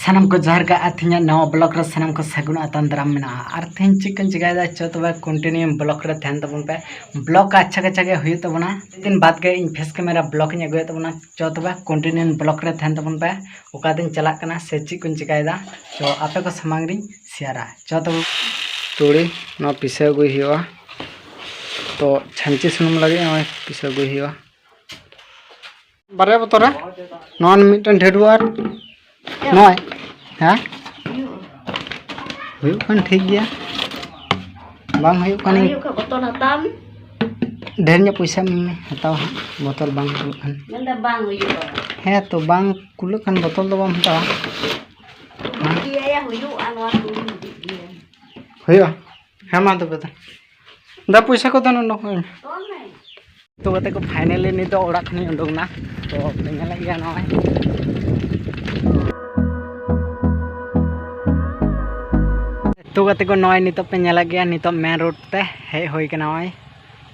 सानम को जहर का अथिया नवा ब्लॉक रे सानम को सगुन आतान दराम मेना और थेन चिकन चिकायदा चो तबे कंटिन्यू ब्लॉक रे ध्यान तबन पे ब्लॉक अच्छा के हुई तबना दिन बाद के इन फेस कैमरा ब्लॉक इन अगुय तबना चो तबे कंटिन्यू ब्लॉक रे ध्यान तबन पे ओका दिन चला कना से चिकन चिकायदा तो आपे को समांग री शेयरा चो तब तुड़ी न पिसे अगुय हुआ तो छंची सुनुम लगे न पिसे अगुय हुआ बारे बतरा नॉन मिटन ढेडुआर नॉय हाँ हुयुkan ठीक गया bang हुयुkan botol hatam ढेरnya पैसा में हताव बोतल bang हुयुkan नंदा bang हुयुkan है तो bang कुलुkan बोतल तो bang हताव dia ya huyukan हुयो है मा तो बता दा पैसा को तन नो तो बते को फाइनली नि तो ओड़ा खनि उडोगना तो पेंगला गया तो गते को नॉय नितो पे नेला गया नितो मेन रोड ते हे होई कना नॉय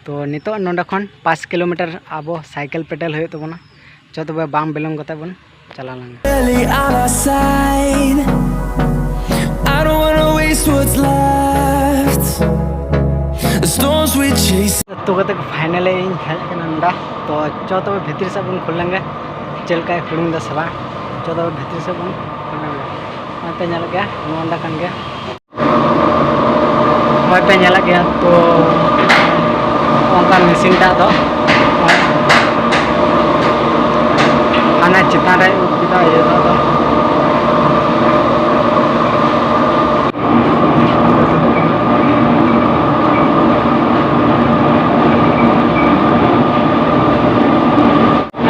तो नितो नोंडा खन 5 किलोमीटर आबो साइकिल पेडल होय तबना जो तबे बाम बिलम गते बन चला लांग तो गते को फाइनली हेल कना नोंडा तो जो तबे भीतर से बन खुलेंगे चलका खुलुंग दा सवा जो तबे भीतर से बन खुलेंगे पे नेला गया नोंडा कन गया पे नेला गया तो उनका मशीन टा दो आना चितान रे उठा ये दो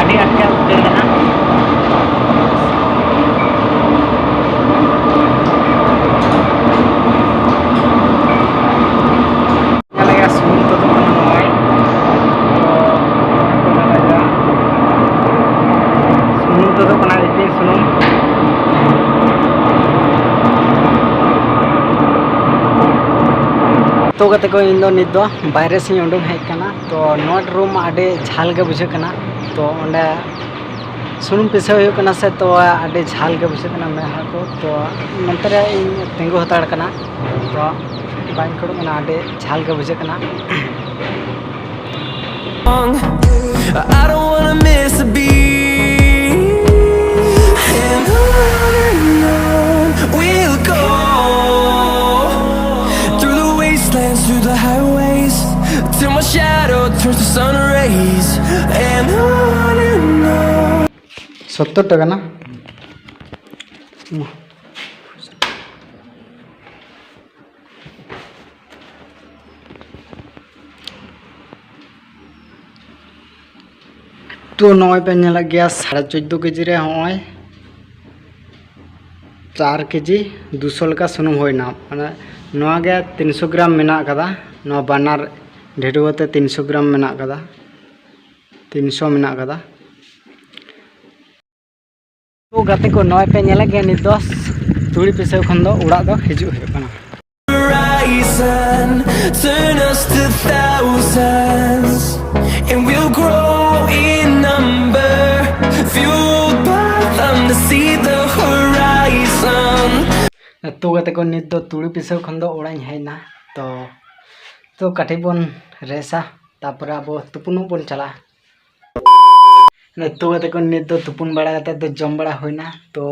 अभी अटके उठना तो गते को इन दो नित दो बाहरे से उडुंग हेज कना तो नोट रूम आडे झाल के बुझे कना तो ओंडे सुनुम पिसे होय कना से तो आडे झाल के बुझे कना मेहा को तो नंतरे इन तिंगु हताड़ कना तो बाइन खड़ो कना आडे झाल के बुझे कना I don't wanna miss a beat and on we'll go through the highways till my shadow turns to sun rays and on 70 টাকা না तो नॉय पे नेला गया 14.5 केजी रे होय 4 केजी 200 लका सुनुम होयना माने नवा गया 300 ग्राम मेना कदा नवा बानार ढेडुआते 300 ग्राम मेना कदा 300 मेना कदा तो गाते को नॉय पे नेला गया नि 10 तुड़ी पिसे खन दो उड़ा दो हिजु हे कना turn us to thousands and we'll grow in number fueled by them to see the horizon तो गते को नित दो तुड़ी पिसे खन दो उड़ाई हेना तो काठी बन रेसा तापर अब तुपुन बन चला तो गते को नित दो तुपुन बड़ा गते तो जम बड़ा होइना तो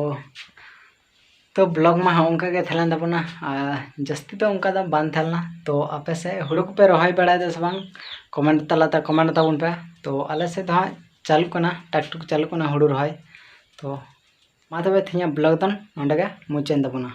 ब्लॉग में उनका के थलन तबना जस्ती तो उनका दा बान थलना तो आपे से हुड़ू को पे रहाय बड़ा दे सबंग कमेंट तलाता कमेंट ताबन पे तो आले से तो चालू कना टाकटुक चालू कना हुड़ू रहाय तो मा तबे थिया ब्लॉग दन नंडे के मुचेन तबना।